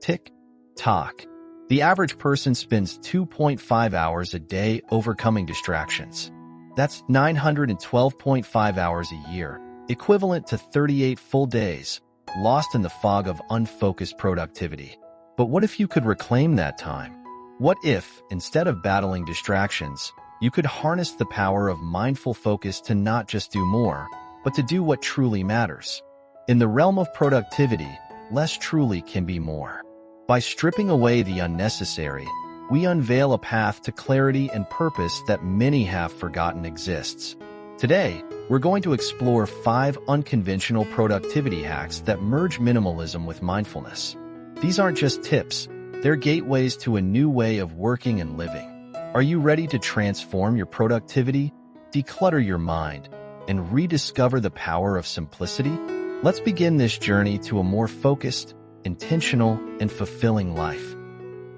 Tick, tock. The average person spends 2.5 hours a day overcoming distractions. That's 912.5 hours a year, equivalent to 38 full days, lost in the fog of unfocused productivity. But what if you could reclaim that time? What if, instead of battling distractions, you could harness the power of mindful focus to not just do more, but to do what truly matters? In the realm of productivity, less truly can be more. By stripping away the unnecessary, we unveil a path to clarity and purpose that many have forgotten exists. Today, we're going to explore 5 unconventional productivity hacks that merge minimalism with mindfulness. These aren't just tips, they're gateways to a new way of working and living. Are you ready to transform your productivity, declutter your mind, and rediscover the power of simplicity? Let's begin this journey to a more focused, intentional, and fulfilling life.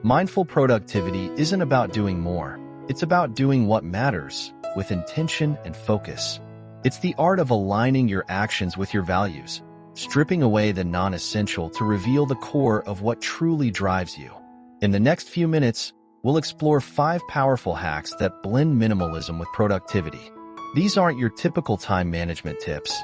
Mindful productivity isn't about doing more. It's about doing what matters, with intention and focus. It's the art of aligning your actions with your values, stripping away the non-essential to reveal the core of what truly drives you. In the next few minutes, we'll explore 5 powerful hacks that blend minimalism with productivity. These aren't your typical time management tips.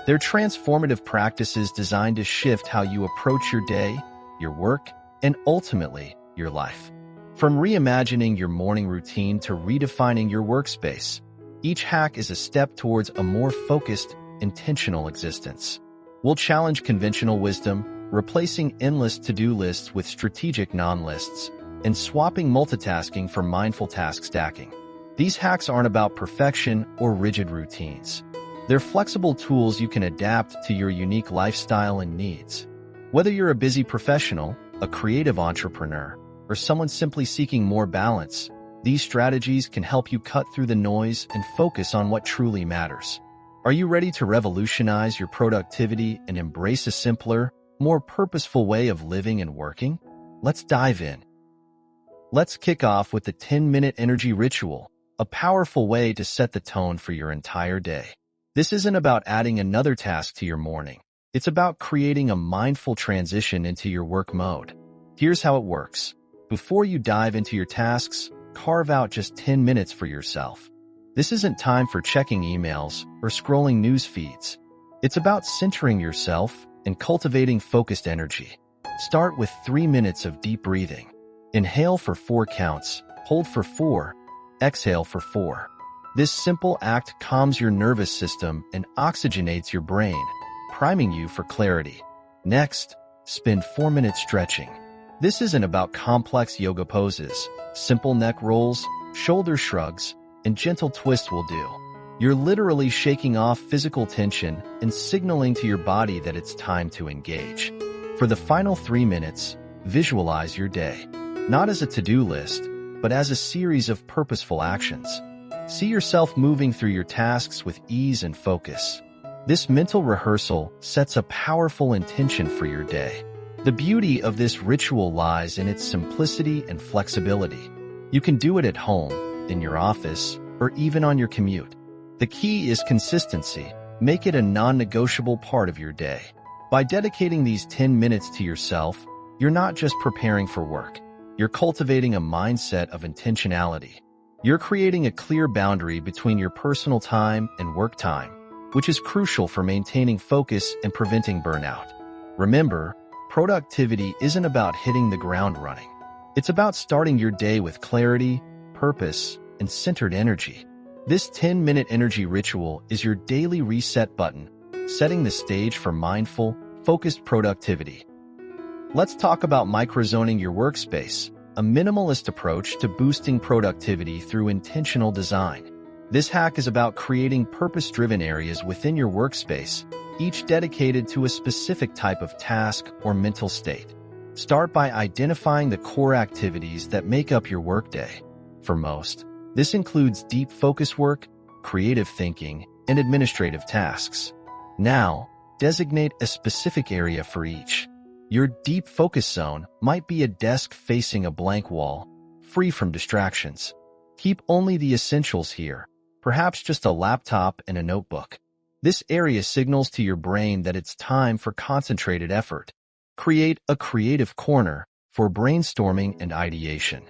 They're transformative practices designed to shift how you approach your day, your work, and ultimately, your life. From reimagining your morning routine to redefining your workspace, each hack is a step towards a more focused, intentional existence. We'll challenge conventional wisdom, replacing endless to-do lists with strategic non-lists, and swapping multitasking for mindful task stacking. These hacks aren't about perfection or rigid routines. They're flexible tools you can adapt to your unique lifestyle and needs. Whether you're a busy professional, a creative entrepreneur, or someone simply seeking more balance, these strategies can help you cut through the noise and focus on what truly matters. Are you ready to revolutionize your productivity and embrace a simpler, more purposeful way of living and working? Let's dive in. Let's kick off with the 10-minute energy ritual, a powerful way to set the tone for your entire day. This isn't about adding another task to your morning. It's about creating a mindful transition into your work mode. Here's how it works. Before you dive into your tasks, carve out just 10 minutes for yourself. This isn't time for checking emails or scrolling news feeds. It's about centering yourself and cultivating focused energy. Start with 3 minutes of deep breathing. Inhale for 4 counts, hold for 4, exhale for 4. This simple act calms your nervous system and oxygenates your brain, priming you for clarity. Next, spend 4 minutes stretching. This isn't about complex yoga poses. Simple neck rolls, shoulder shrugs, and gentle twists will do. You're literally shaking off physical tension and signaling to your body that it's time to engage. For the final 3 minutes, visualize your day, not as a to-do list, but as a series of purposeful actions. See yourself moving through your tasks with ease and focus. This mental rehearsal sets a powerful intention for your day. The beauty of this ritual lies in its simplicity and flexibility. You can do it at home, in your office, or even on your commute. The key is consistency. Make it a non-negotiable part of your day. By dedicating these 10 minutes to yourself, you're not just preparing for work. You're cultivating a mindset of intentionality. You're creating a clear boundary between your personal time and work time, which is crucial for maintaining focus and preventing burnout. Remember, productivity isn't about hitting the ground running. It's about starting your day with clarity, purpose, and centered energy. This 10-minute energy ritual is your daily reset button, setting the stage for mindful, focused productivity. Let's talk about microzoning your workspace, a minimalist approach to boosting productivity through intentional design. This hack is about creating purpose-driven areas within your workspace, each dedicated to a specific type of task or mental state. Start by identifying the core activities that make up your workday. For most, this includes deep focus work, creative thinking, and administrative tasks. Now, designate a specific area for each. Your deep focus zone might be a desk facing a blank wall, free from distractions. Keep only the essentials here, perhaps just a laptop and a notebook. This area signals to your brain that it's time for concentrated effort. Create a creative corner, for brainstorming and ideation.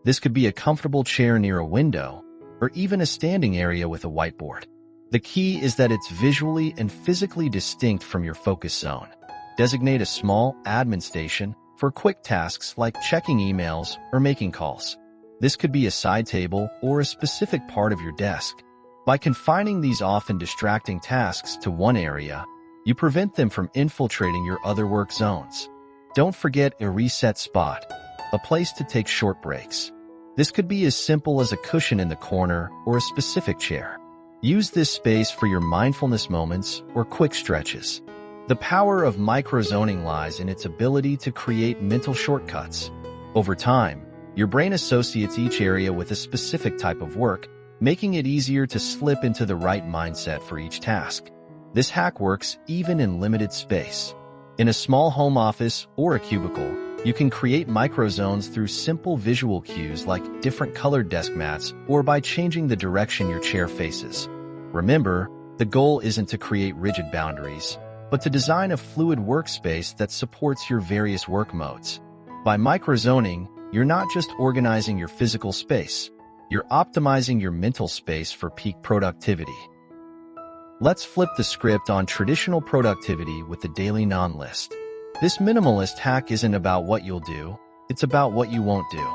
This could be a comfortable chair near a window, or even a standing area with a whiteboard. The key is that it's visually and physically distinct from your focus zone. Designate a small admin station for quick tasks like checking emails or making calls. This could be a side table or a specific part of your desk. By confining these often distracting tasks to one area, you prevent them from infiltrating your other work zones. Don't forget a reset spot, a place to take short breaks. This could be as simple as a cushion in the corner or a specific chair. Use this space for your mindfulness moments or quick stretches. The power of microzoning lies in its ability to create mental shortcuts. Over time, your brain associates each area with a specific type of work, making it easier to slip into the right mindset for each task. This hack works even in limited space. In a small home office or a cubicle, you can create microzones through simple visual cues like different colored desk mats or by changing the direction your chair faces. Remember, the goal isn't to create rigid boundaries, but to design a fluid workspace that supports your various work modes. By microzoning, you're not just organizing your physical space, you're optimizing your mental space for peak productivity. Let's flip the script on traditional productivity with the daily non-list. This minimalist hack isn't about what you'll do, it's about what you won't do.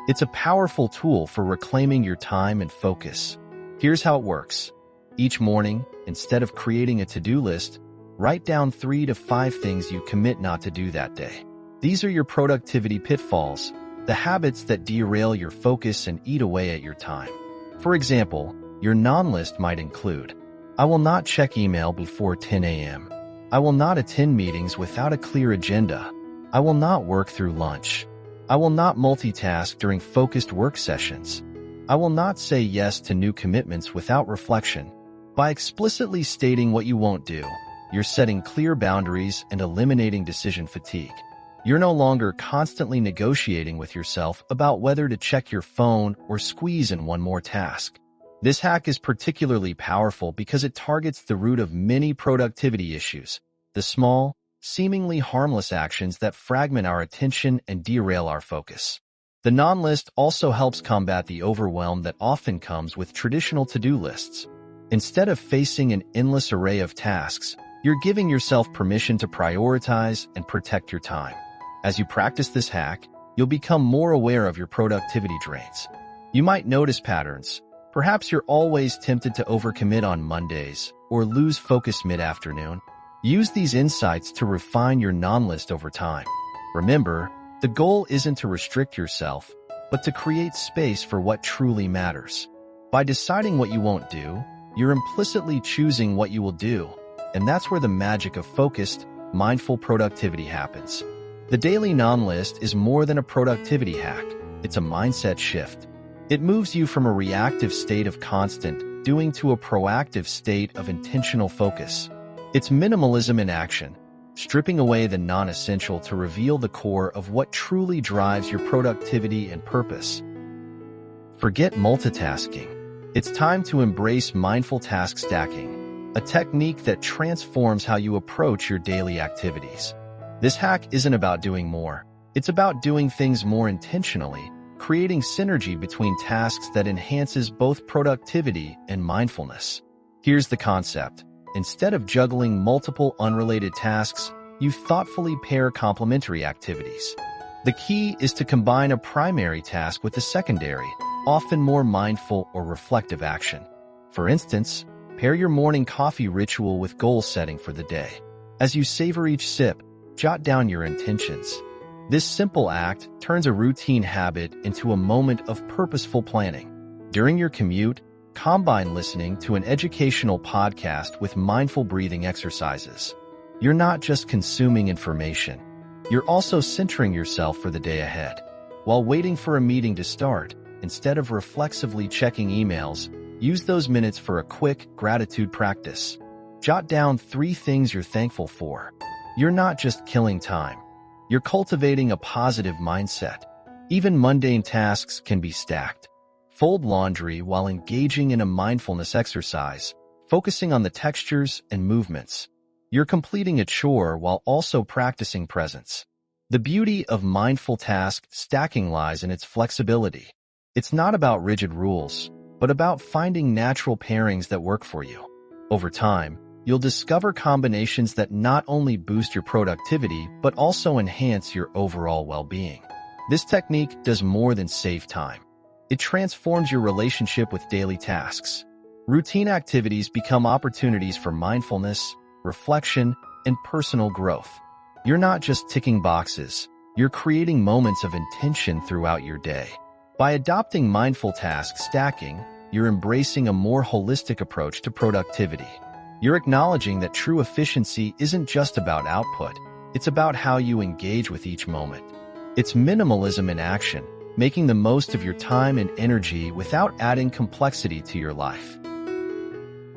It's a powerful tool for reclaiming your time and focus. Here's how it works. Each morning, instead of creating a to-do list, write down 3 to 5 things you commit not to do that day. These are your productivity pitfalls, the habits that derail your focus and eat away at your time. For example, your non-list might include: I will not check email before 10 a.m. I will not attend meetings without a clear agenda. I will not work through lunch. I will not multitask during focused work sessions. I will not say yes to new commitments without reflection. By explicitly stating what you won't do, you're setting clear boundaries and eliminating decision fatigue. You're no longer constantly negotiating with yourself about whether to check your phone or squeeze in one more task. This hack is particularly powerful because it targets the root of many productivity issues, the small, seemingly harmless actions that fragment our attention and derail our focus. The non-list also helps combat the overwhelm that often comes with traditional to-do lists. Instead of facing an endless array of tasks, you're giving yourself permission to prioritize and protect your time. As you practice this hack, you'll become more aware of your productivity drains. You might notice patterns. Perhaps you're always tempted to overcommit on Mondays or lose focus mid-afternoon. Use these insights to refine your non-list over time. Remember, the goal isn't to restrict yourself, but to create space for what truly matters. By deciding what you won't do, you're implicitly choosing what you will do, and that's where the magic of focused, mindful productivity happens. The daily non-list is more than a productivity hack. It's a mindset shift. It moves you from a reactive state of constant doing to a proactive state of intentional focus. It's minimalism in action, stripping away the non-essential to reveal the core of what truly drives your productivity and purpose. Forget multitasking. It's time to embrace mindful task stacking, a technique that transforms how you approach your daily activities. This hack isn't about doing more. It's about doing things more intentionally, creating synergy between tasks that enhances both productivity and mindfulness. Here's the concept. Instead of juggling multiple unrelated tasks, you thoughtfully pair complementary activities. The key is to combine a primary task with a secondary, often more mindful or reflective action. For instance, pair your morning coffee ritual with goal setting for the day. As you savor each sip, jot down your intentions. This simple act turns a routine habit into a moment of purposeful planning. During your commute, combine listening to an educational podcast with mindful breathing exercises. You're not just consuming information. You're also centering yourself for the day ahead. While waiting for a meeting to start, instead of reflexively checking emails, use those minutes for a quick gratitude practice. Jot down 3 things you're thankful for. You're not just killing time. You're cultivating a positive mindset. Even mundane tasks can be stacked. Fold laundry while engaging in a mindfulness exercise, focusing on the textures and movements. You're completing a chore while also practicing presence. The beauty of mindful task stacking lies in its flexibility. It's not about rigid rules, but about finding natural pairings that work for you. Over time, you'll discover combinations that not only boost your productivity, but also enhance your overall well-being. This technique does more than save time. It transforms your relationship with daily tasks. Routine activities become opportunities for mindfulness, reflection, and personal growth. You're not just ticking boxes, you're creating moments of intention throughout your day. By adopting mindful task stacking, you're embracing a more holistic approach to productivity. You're acknowledging that true efficiency isn't just about output, it's about how you engage with each moment. It's minimalism in action, making the most of your time and energy without adding complexity to your life.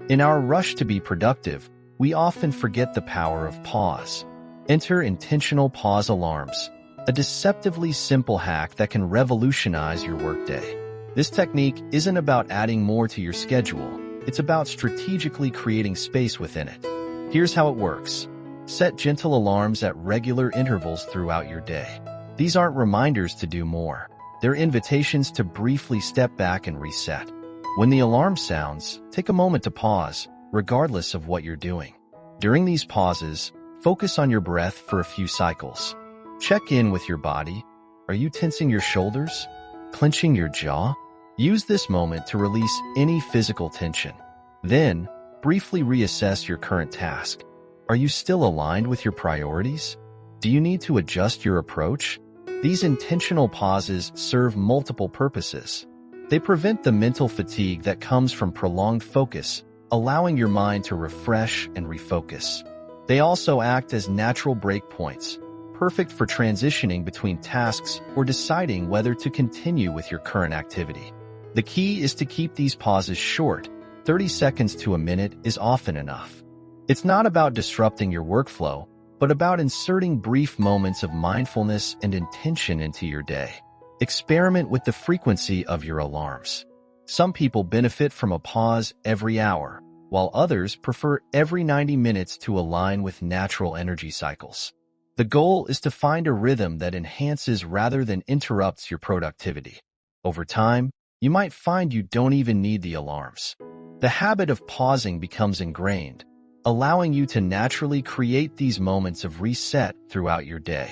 In our rush to be productive, we often forget the power of pause. Enter intentional pause alarms, a deceptively simple hack that can revolutionize your workday. This technique isn't about adding more to your schedule, it's about strategically creating space within it. Here's how it works. Set gentle alarms at regular intervals throughout your day. These aren't reminders to do more. They're invitations to briefly step back and reset. When the alarm sounds, take a moment to pause, regardless of what you're doing. During these pauses, focus on your breath for a few cycles. Check in with your body. Are you tensing your shoulders? Clenching your jaw? Use this moment to release any physical tension. Then, briefly reassess your current task. Are you still aligned with your priorities? Do you need to adjust your approach? These intentional pauses serve multiple purposes. They prevent the mental fatigue that comes from prolonged focus, allowing your mind to refresh and refocus. They also act as natural breakpoints, perfect for transitioning between tasks or deciding whether to continue with your current activity. The key is to keep these pauses short. 30 seconds to a minute is often enough. It's not about disrupting your workflow, but about inserting brief moments of mindfulness and intention into your day. Experiment with the frequency of your alarms. Some people benefit from a pause every hour, while others prefer every 90 minutes to align with natural energy cycles. The goal is to find a rhythm that enhances rather than interrupts your productivity. Over time, you might find you don't even need the alarms. The habit of pausing becomes ingrained, allowing you to naturally create these moments of reset throughout your day.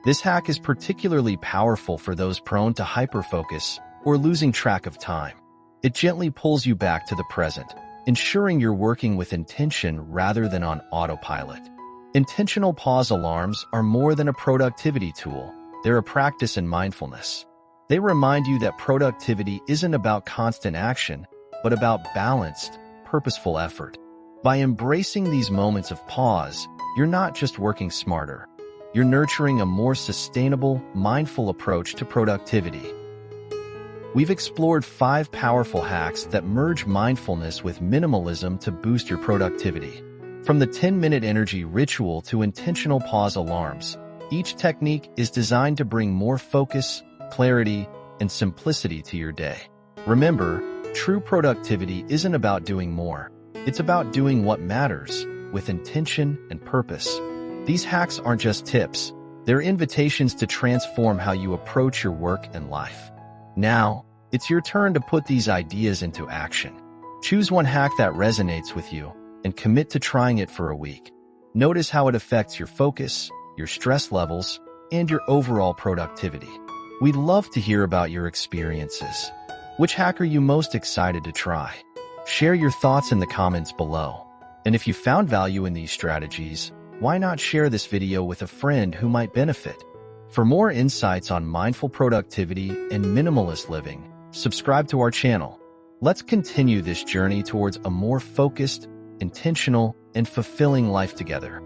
This hack is particularly powerful for those prone to hyperfocus or losing track of time. It gently pulls you back to the present, ensuring you're working with intention rather than on autopilot. Intentional pause alarms are more than a productivity tool. They're a practice in mindfulness. They remind you that productivity isn't about constant action, but about balanced, purposeful effort. By embracing these moments of pause, you're not just working smarter. You're nurturing a more sustainable, mindful approach to productivity. We've explored 5 powerful hacks that merge mindfulness with minimalism to boost your productivity. From the 10-minute energy ritual to intentional pause alarms, each technique is designed to bring more focus, clarity, and simplicity to your day. Remember, true productivity isn't about doing more. It's about doing what matters, with intention and purpose. These hacks aren't just tips. They're invitations to transform how you approach your work and life. Now, it's your turn to put these ideas into action. Choose one hack that resonates with you and commit to trying it for a week. Notice how it affects your focus, your stress levels, and your overall productivity. We'd love to hear about your experiences. Which hack are you most excited to try? Share your thoughts in the comments below. And if you found value in these strategies, why not share this video with a friend who might benefit? For more insights on mindful productivity and minimalist living, subscribe to our channel. Let's continue this journey towards a more focused, intentional, and fulfilling life together.